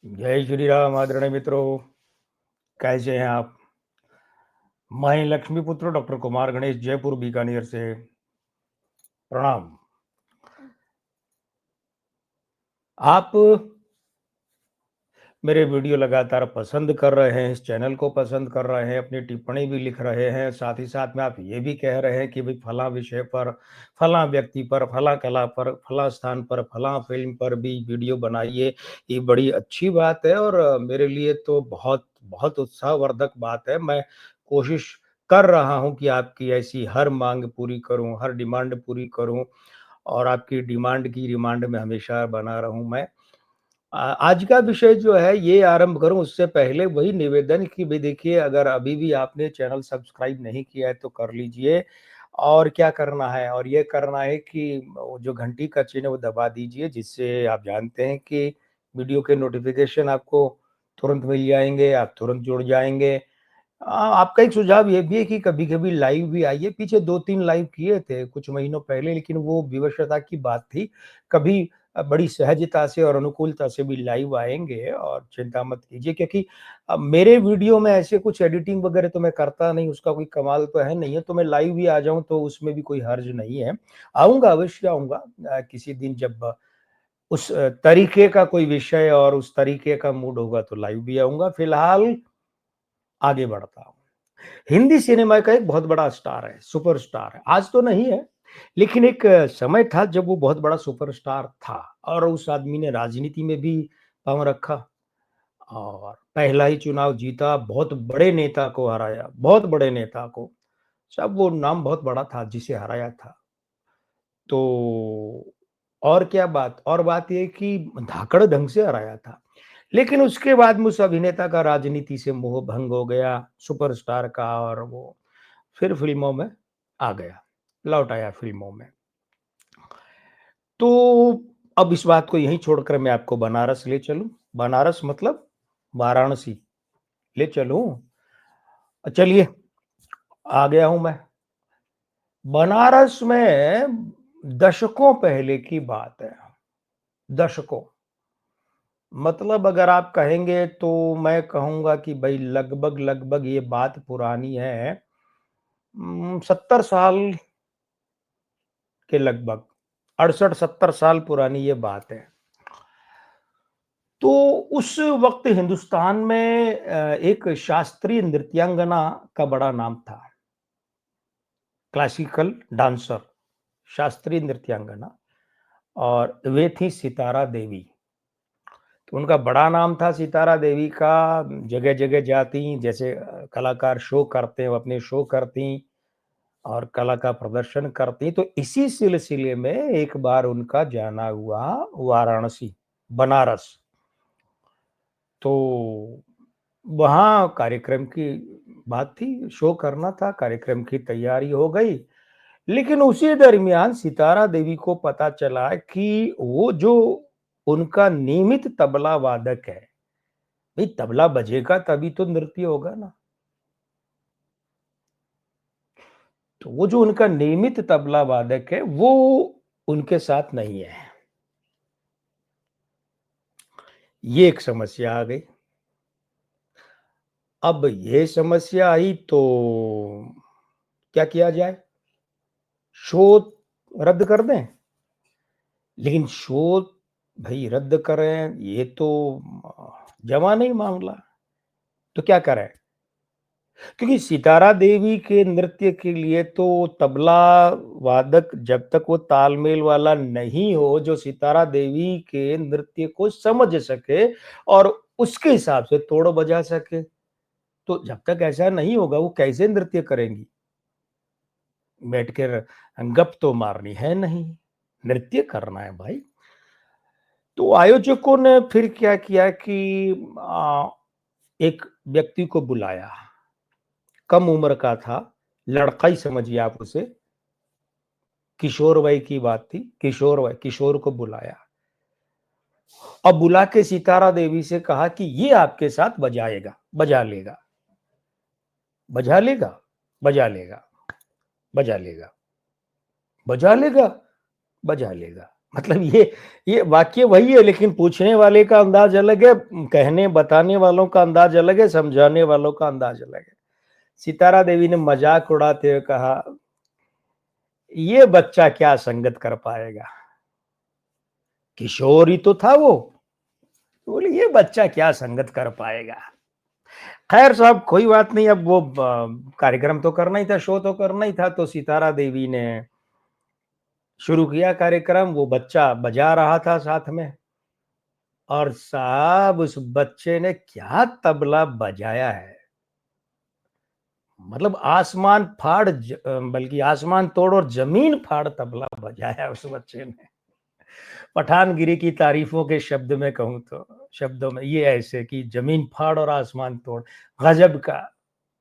जय श्री राम आदरणीय मित्रों, कैसे हैं आप? मैं लक्ष्मी पुत्र डॉक्टर कुमार गणेश जयपुर बीकानेर से प्रणाम। आप मेरे वीडियो लगातार पसंद कर रहे हैं, इस चैनल को पसंद कर रहे हैं, अपनी टिप्पणी भी लिख रहे हैं, साथ ही साथ में आप ये भी कह रहे हैं कि भाई फलां विषय पर, फलां व्यक्ति पर, फलां कला पर, फलां स्थान पर, फलां फ़िल्म पर भी वीडियो बनाइए। ये बड़ी अच्छी बात है और मेरे लिए तो बहुत, बहुत उत्साहवर्धक बात है। मैं कोशिश कर रहा हूँ कि आपकी ऐसी हर माँग पूरी करूँ, हर डिमांड पूरी करूँ और आपकी डिमांड की रिमांड में हमेशा बना रहूँ मैं। आज का विषय जो है ये आरंभ करूँ उससे पहले वही निवेदन कि भई देखिए अगर अभी भी आपने चैनल सब्सक्राइब नहीं किया है तो कर लीजिए। और क्या करना है और ये करना है कि वो जो घंटी का चिन्ह है वो दबा दीजिए जिससे आप जानते हैं कि वीडियो के नोटिफ़िकेशन आपको तुरंत मिल जाएँगे, आप तुरंत जुड़ जाएँगे। आपका एक सुझाव ये भी है कि कभी-कभी लाइव भी आइए, पीछे 2-3 लाइव किए थे कुछ महीनों पहले लेकिन वो विवशता की बात थी। कभी बड़ी सहजता से और अनुकूलता से भी लाइव आएँगे और चिंता मत कीजिए क्योंकि मेरे वीडियो में ऐसे कुछ एडिटिंग वगैरह तो मैं करता नहीं, उसका कोई कमाल तो है नहीं है, तो मैं लाइव भी आ जाऊँ तो उसमें भी कोई हर्ज नहीं है। आऊँगा, अवश्य आऊँगा किसी दिन जब उस तरीके का कोई विषय और उस तरीके का मूड होगा तो लाइव भी आऊँगा। फिलहाल आगे बढ़ता हूँ। हिंदी सिनेमा का एक बहुत बड़ा स्टार है, सुपरस्टार है। आज तो नहीं है, लेकिन एक समय था जब वो बहुत बड़ा सुपरस्टार था और उस आदमी ने राजनीति में भी पाँव रखा और पहला ही चुनाव जीता, बहुत बड़े नेता को हराया, बहुत बड़े नेता को। सब वो नाम बहुत बड़ा था जिसे हराया था। तो और क्या बात और बात ये कि धाकड़ ढंग से हराया था। लेकिन उसके बाद में उस अभिनेता का राजनीति से मोह भंग हो गया, सुपरस्टार का और वो फिर फ़िल्मों में आ गया, लौट आया फ़िल्मों में। तो अब इस बात को यहीं छोड़कर मैं आपको बनारस ले चलूँ, बनारस मतलब वाराणसी ले चलूँ? चलिए, आ गया हूँ मैं। बनारस में दशकों पहले की बात है, दशकों। मतलब अगर आप कहेंगे तो मैं कहूँगा कि भई लगभग-लगभग ये बात पुरानी है 70 साल के लगभग, 68-70 साल पुरानी ये बात है। तो उस वक़्त हिंदुस्तान में एक शास्त्रीय नृत्यांगना का बड़ा नाम था, क्लासिकल डांसर, शास्त्रीय नृत्यांगना और वे थी सितारा देवी। तो उनका बड़ा नाम था सितारा देवी का, जगह-जगह जातीं, जैसे कलाकार शो करते हैं, वो अपने शो करतीं और कला का प्रदर्शन करतीं। तो इसी सिलसिले में एक बार उनका जाना हुआ वाराणसी, बनारस। तो वहाँ कार्यक्रम की बात थी, शो करना था, कार्यक्रम की तैयारी हो गई। लेकिन उसी दरमियान सितारा देवी को पता चला कि वो जो उनका नियमित तबला वादक है, भई तबला बजेगा तभी तो नृत्य होगा ना। तो वो जो उनका नियमित तबला वादक है, वो उनके साथ नहीं है। ये एक समस्या आ गई। अब ये समस्या आई तो क्या किया जाए? शो रद्द कर दें? लेकिन शो भई रद्द करें ये तो जमा नहीं मामला, तो क्या करें? क्योंकि सितारा देवी के नृत्य के लिए तो तबला वादक जब तक वो तालमेल वाला नहीं हो, जो सितारा देवी के नृत्य को समझ सके और उसके हिसाब से तोड़ बजा सके, तो जब तक ऐसा नहीं होगा वो कैसे नृत्य करेंगी? बैठकर गप तो मारनी है नहीं, नृत्य करना है भाई। तो आयोजकों ने फिर क्या किया कि एक व्यक्ति को बुलाया, कम उम्र का था, लड़का ही समझिए आप उसे, किशोर वय की बात थी, किशोर वय, किशोर को बुलाया और बुला के सितारा देवी से कहा कि ये आपके साथ बजाएगा, बजा लेगा, बजा लेगा, बजा लेगा, बजा लेगा, बजा लेगा, बजा लेगा। मतलब ये वाक्य वही है, लेकिन पूछने वाले का अंदाज अलग है, कहने बताने वालों का अंदाज अलग है, समझाने वालों का अंदाज अलग है। सितारा देवी ने मजाक उड़ाते हुए कहा, ये बच्चा क्या संगत कर पाएगा, किशोर ही तो था वो। बोले ये बच्चा क्या संगत कर पाएगा। खैर साहब कोई बात नहीं, अब वो कार्यक्रम तो करना ही था, शो तो करना ही था, तो सितारा देवी ने शुरू किया कार्यक्रम। वो बच्चा बजा रहा था साथ में, और साहब उस बच्चे ने क्या तबला बजाया है। मतलब आसमान फाड़ बल्कि आसमान तोड़ और जमीन फाड़ तबला बजाया उस बच्चे ने। पठानगिरी की तारीफों के शब्द में कहूं तो, शब्दों में ये ऐसे कि जमीन फाड़ और आसमान तोड़, गजब का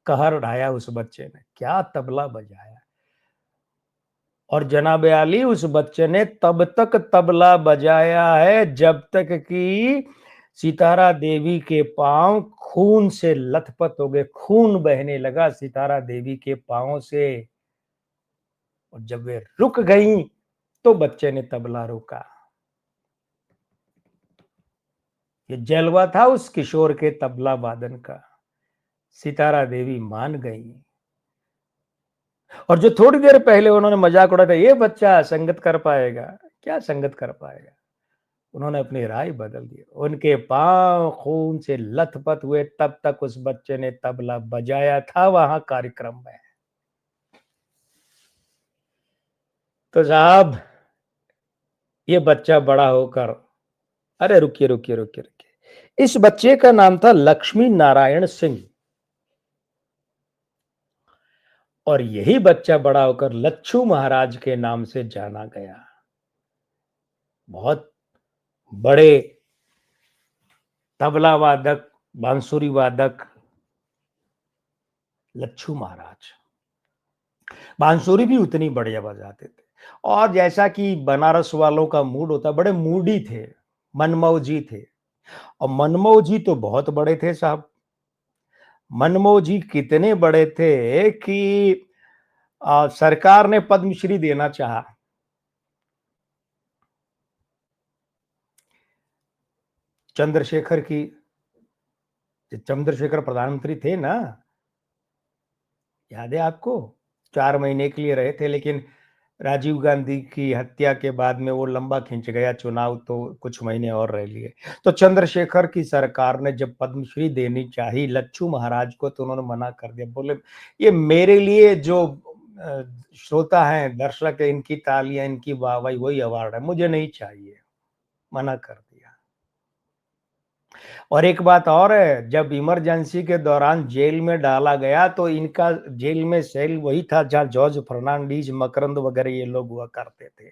कहर ढाया उस बच्चे ने, क्या तबला बजाया। और जनाब आली उस बच्चे ने तब तक तबला बजाया है जब तक कि सितारा देवी के पांव खून से लथपथ हो गए, खून बहने लगा सितारा देवी के पांव से। और जब वे रुक गई तो बच्चे ने तबला रोका। ये जलवा था उस किशोर के तबला वादन का। सितारा देवी मान गई। और जो थोड़ी देर पहले उन्होंने मजाक उड़ाया था, ये बच्चा संगत कर पाएगा, क्या संगत कर पाएगा, उन्होंने अपनी राय बदल दी। उनके पांव खून से लथपथ हुए तब तक उस बच्चे ने तबला बजाया था वहां कार्यक्रम में। तो साहब ये बच्चा बड़ा होकर, अरे रुकिए रुकिए रुकिए रुकिए, इस बच्चे का नाम था लक्ष्मी नारायण सिंह। और यही बच्चा बड़ा होकर लच्छू महाराज के नाम से जाना गया। बहुत बड़े तबला वादक, बांसुरी वादक लच्छू महाराज। बांसुरी भी उतनी बढ़िया बजाते थे। और जैसा कि बनारस वालों का मूड होता, बड़े मूडी थे, मनमौजी जी थे। और मनमोह जी तो बहुत बड़े थे साहब। मनमोह जी कितने बड़े थे कि सरकार ने पद्मश्री देना चाहा। चंद्रशेखर की, चंद्रशेखर प्रधानमंत्री थे ना, याद है आपको? 4 महीने के लिए रहे थे, लेकिन राजीव गांधी की हत्या के बाद में वो लंबा खिंच गया चुनाव, तो कुछ महीने और रह लिए। तो चंद्रशेखर की सरकार ने जब पद्मश्री देनी चाही लच्छू महाराज को, तो उन्होंने मना कर दिया। बोले ये मेरे लिए जो अ, श्रोता हैं, दर्शक है, इनकी तालियां, इनकी वाहवाही वही अवार्ड है, मुझे नहीं चाहिए। मना कर दिया। और एक बात और है, जब इमरजेंसी के दौरान जेल में डाला गया तो इनका जेल में सेल वही था जहां जॉर्ज फर्नांडीज, मकरंद वगैरह ये लोग हुआ करते थे।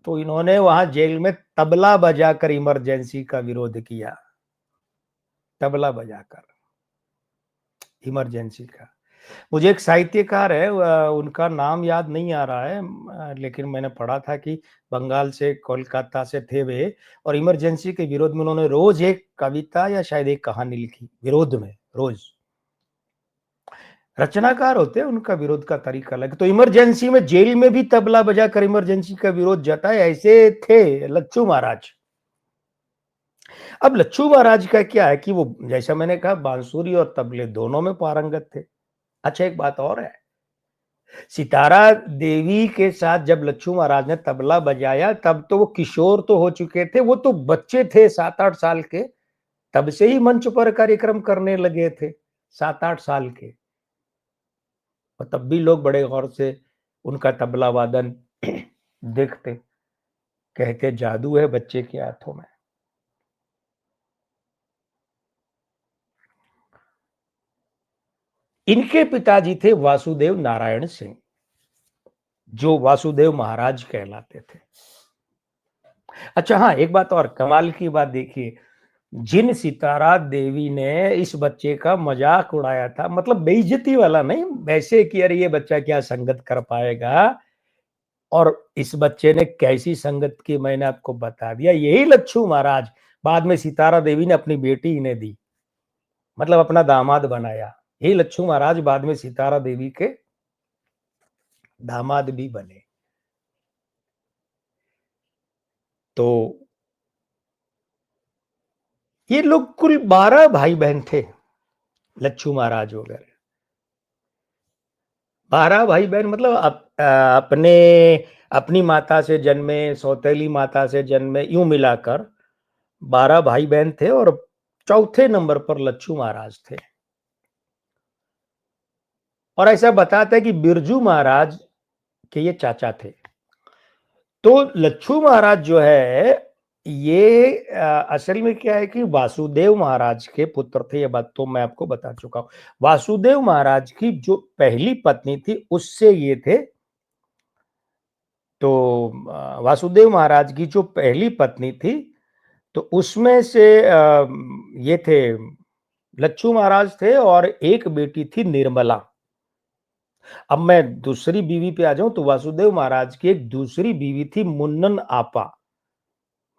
तो इन्होंने वहां जेल में तबला बजाकर इमरजेंसी का विरोध किया। तबला बजाकर इमरजेंसी का। मुझे एक साहित्यकार है, उनका नाम याद नहीं आ रहा है, लेकिन मैंने पढ़ा था कि बंगाल से, कोलकाता से थे वे। और इमरजेंसी के विरोध में उन्होंने रोज एक कविता या शायद एक कहानी लिखी विरोध में, रोज। रचनाकार होते हैं, उनका विरोध का तरीका अलग। तो इमरजेंसी में जेल में भी तबला बजाकर इमरजेंसी का विरोध जताए, ऐसे थे लच्छू महाराज। अब लच्छू महाराज का क्या है कि वो, जैसा मैंने कहा, बांसुरी और तबले दोनों में पारंगत थे। अच्छा एक बात और है, सितारा देवी के साथ जब लच्छू महाराज ने तबला बजाया तब तो वो किशोर तो हो चुके थे, वो तो बच्चे थे 7-8 साल के। तब से ही मंच पर कार्यक्रम करने लगे थे, 7-8 साल के। और तब भी लोग बड़े गौर से उनका तबला वादन देखते, कहते जादू है बच्चे के हाथों में। इनके पिताजी थे वासुदेव नारायण सिंह, जो वासुदेव महाराज कहलाते थे। अच्छा हाँ, एक बात और कमाल की बात देखिए, जिन सितारा देवी ने इस बच्चे का मजाक उड़ाया था, मतलब बेइज्जती वाला नहीं, वैसे कि अरे ये बच्चा क्या संगत कर पाएगा, और इस बच्चे ने कैसी संगत की मैंने आपको बता दिया। यही लच्छू महाराज बाद में सितारा देवी ने अपनी बेटी इन्हें दी, मतलब अपना दामाद बनाया। यही लच्छू महाराज बाद में सितारा देवी के दामाद भी बने। तो ये लोग कुल 12 भाई-बहन थे, लच्छू महाराज वगैरह। 12 भाई-बहन मतलब अपने अपनी माता से जन्मे, सौतेली माता से जन्मे, यूँ मिलाकर 12 भाई-बहन थे और चौथे नंबर पर लच्छू महाराज थे। और ऐसा बताते हैं कि बिरजू महाराज के ये चाचा थे। तो लच्छू महाराज जो है, ये असल में क्या है कि वासुदेव महाराज के पुत्र थे, ये बात तो मैं आपको बता चुका हूँ। वासुदेव महाराज की जो पहली पत्नी थी, उससे ये थे। तो वासुदेव महाराज की जो पहली पत्नी थी, तो उसमें से ये थे, लच्छू महाराज थे और एक बेटी थी निर्मला। अब मैं दूसरी बीवी पे आ जाऊं तो वासुदेव महाराज की एक दूसरी बीवी थी मुन्नन आपा,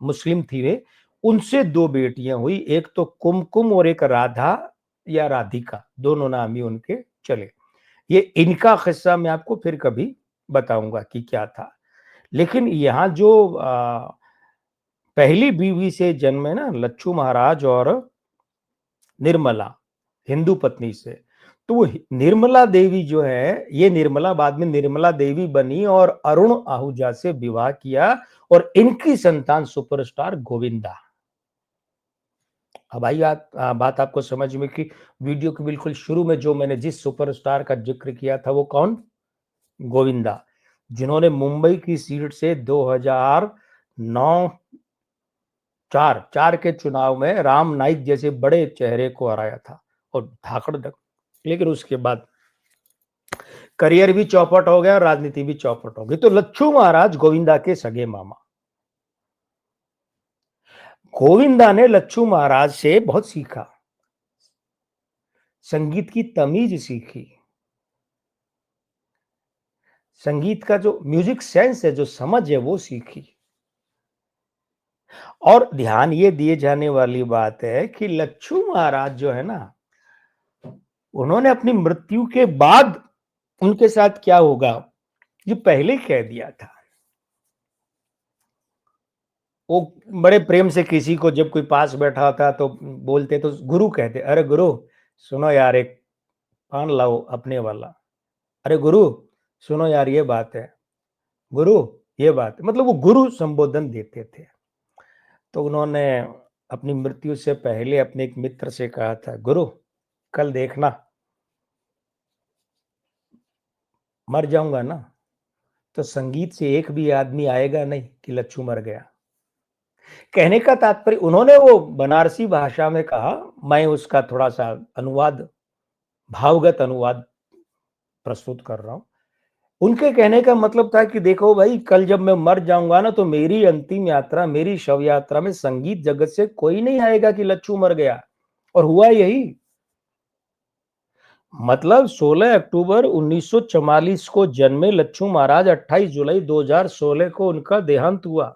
मुस्लिम थी वे। उनसे 2 बेटियां हुई, एक तो कुमकुम और एक राधा या राधिका, दोनों नाम ही उनके चले। ये इनका किस्सा मैं आपको फिर कभी बताऊंगा कि क्या था। लेकिन यहाँ जो पहली बीवी से जन्मे ना लच्छू महाराज और निर्मला, हिंदू पत्नी से, तो वो निर्मला देवी जो है, ये निर्मला बाद में निर्मला देवी बनी और अरुण आहूजा से विवाह किया और इनकी संतान सुपरस्टार गोविंदा। अब आई बात आपको समझ में कि वीडियो के बिल्कुल शुरू में जो मैंने जिस सुपरस्टार का जिक्र किया था वो कौन? गोविंदा, जिन्होंने मुंबई की सीट से 2009 4 के चुनाव में राम नाईक जैसे बड़े चेहरे को हराया था और धाकड़ धक। लेकिन उसके बाद करियर भी चौपट हो गया, राजनीति भी चौपट हो गई। तो लच्छू महाराज गोविंदा के सगे मामा। गोविंदा ने लच्छू महाराज से बहुत सीखा, संगीत की तमीज सीखी, संगीत का जो म्यूजिक सेंस है, जो समझ है, वो सीखी। और ध्यान ये दिए जाने वाली बात है कि लच्छू महाराज जो है ना, उन्होंने अपनी मृत्यु के बाद उनके साथ क्या होगा ये पहले कह दिया था। वो बड़े प्रेम से किसी को जब कोई पास बैठा था तो बोलते, तो गुरु कहते, अरे गुरु सुनो यार, एक पान लाओ अपने वाला। अरे गुरु सुनो यार, ये बात है गुरु, ये बात है। मतलब वो गुरु संबोधन देते थे। तो उन्होंने अपनी मृत्यु से पहले अपने एक मित्र से कहा था, गुरु कल देखना, मर जाऊंगा ना तो संगीत से एक भी आदमी आएगा नहीं कि लच्छू मर गया। कहने का तात्पर्य, उन्होंने वो बनारसी भाषा में कहा, मैं उसका थोड़ा सा अनुवाद, भावगत अनुवाद प्रस्तुत कर रहा हूं। उनके कहने का मतलब था कि देखो भाई, कल जब मैं मर जाऊंगा ना तो मेरी अंतिम यात्रा, मेरी शव यात्रा में संगीत जगत से कोई नहीं आएगा कि लच्छू मर गया। और हुआ यही। मतलब 16 अक्टूबर 1944 को जन्मे लच्छू महाराज 28 जुलाई 2016 को उनका देहांत हुआ।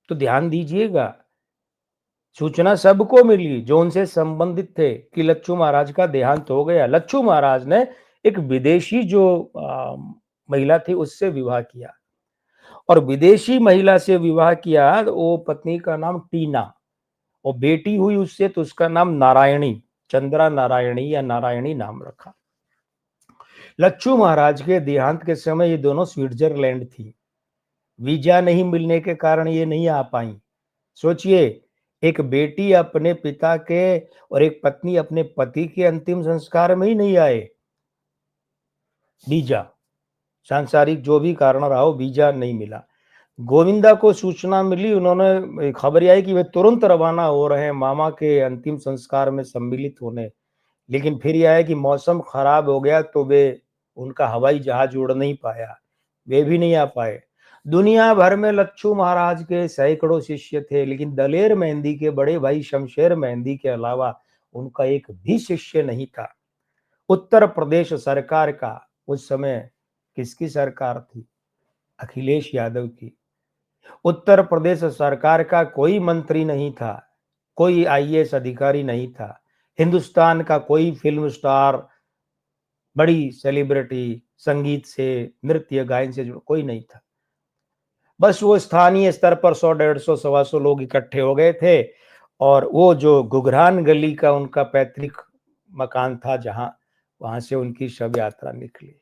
तो ध्यान दीजिएगा, सूचना सबको मिली जो उनसे संबंधित थे कि लच्छू महाराज का देहांत हो गया। लच्छू महाराज ने एक विदेशी जो महिला थी उससे विवाह किया, और विदेशी महिला से विवाह किया। वो पत्नी का नाम टीना, और बेटी हुई उससे तो उसका नाम नारायणी, चंद्रा नारायणी या नारायणी नाम रखा। लच्छू महाराज के देहांत के समय ये दोनों स्विट्जरलैंड थी। वीजा नहीं मिलने के कारण ये नहीं आ पाई। सोचिए, एक बेटी अपने पिता के और एक पत्नी अपने पति के अंतिम संस्कार में ही नहीं आए। वीजा, सांसारिक जो भी कारण रहा हो, वीजा नहीं मिला। गोविंदा को सूचना मिली, उन्होंने खबर आई कि वे तुरंत रवाना हो रहे हैं मामा के अंतिम संस्कार में सम्मिलित होने। लेकिन फिर यह है कि मौसम खराब हो गया तो वे, उनका हवाई जहाज उड़ नहीं पाया, वे भी नहीं आ पाए। दुनिया भर में लच्छू महाराज के सैकड़ों शिष्य थे, लेकिन दलेर मेहंदी के बड़े भाई शमशेर मेहंदी के अलावा उनका एक भी शिष्य नहीं था। उत्तर प्रदेश सरकार का, उस समय किसकी सरकार थी? अखिलेश यादव की। उत्तर प्रदेश सरकार का कोई मंत्री नहीं था, कोई आईएएस अधिकारी नहीं था, हिंदुस्तान का कोई फिल्म स्टार, बड़ी सेलिब्रिटी, संगीत से, नृत्य गायन से जुड़ा कोई नहीं था। बस वो स्थानीय स्तर पर 100, 150, सवा 100 लोग इकट्ठे हो गए थे और वो जो घुघरान गली का उनका पैतृक मकान था जहाँ, वहाँ से उनकी शव यात्रा निकली।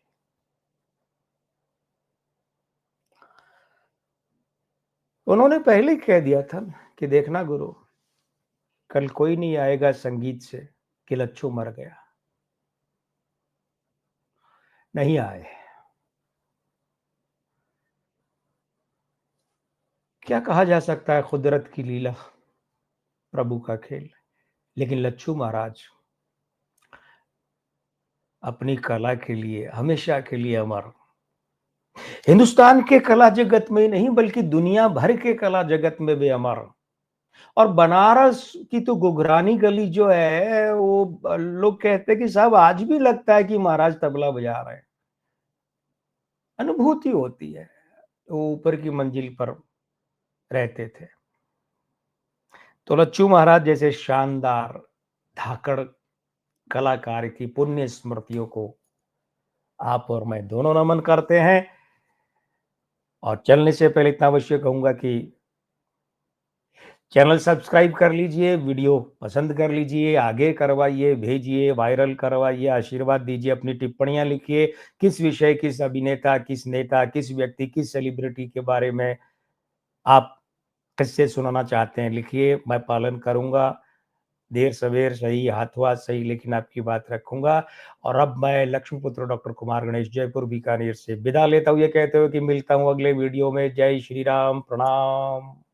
उन्होंने पहले ही कह दिया था कि देखना गुरु, कल कोई नहीं आएगा संगीत से कि लच्छू मर गया। नहीं आए। क्या कहा जा सकता है, कुदरत की लीला, प्रभु का खेल। लेकिन लच्छू महाराज अपनी कला के लिए हमेशा के लिए अमर। हिंदुस्तान के कला जगत में ही नहीं बल्कि दुनिया भर के कला जगत में भी अमर। और बनारस की तो घुघरानी गली जो है वो लोग कहते हैं कि साहब आज भी लगता है कि महाराज तबला बजा रहे हैं। अनुभूति होती है। वो ऊपर की मंजिल पर रहते थे। तो लच्छू महाराज जैसे शानदार धाकड़ कलाकार की पुण्य स्मृतियों को आप और मैं दोनों नमन करते हैं। और चलने से पहले इतना अवश्य कहूंगा कि चैनल सब्सक्राइब कर लीजिए, वीडियो पसंद कर लीजिए, आगे करवाइए, भेजिए, वायरल करवाइए, आशीर्वाद दीजिए, अपनी टिप्पणियां लिखिए। किस विषय, किस अभिनेता, किस नेता, किस व्यक्ति, किस सेलिब्रिटी के बारे में आप किससे सुनाना चाहते हैं, लिखिए, मैं पालन करूंगा। देर सवेर सही, हाथों हाथ सही, लेकिन आपकी बात रखूंगा। और अब मैं लक्ष्मीपुत्र डॉक्टर कुमार गणेश, जयपुर बीकानेर से विदा लेता हूँ, ये कहते हुए कि मिलता हूँ अगले वीडियो में। जय श्री राम, प्रणाम।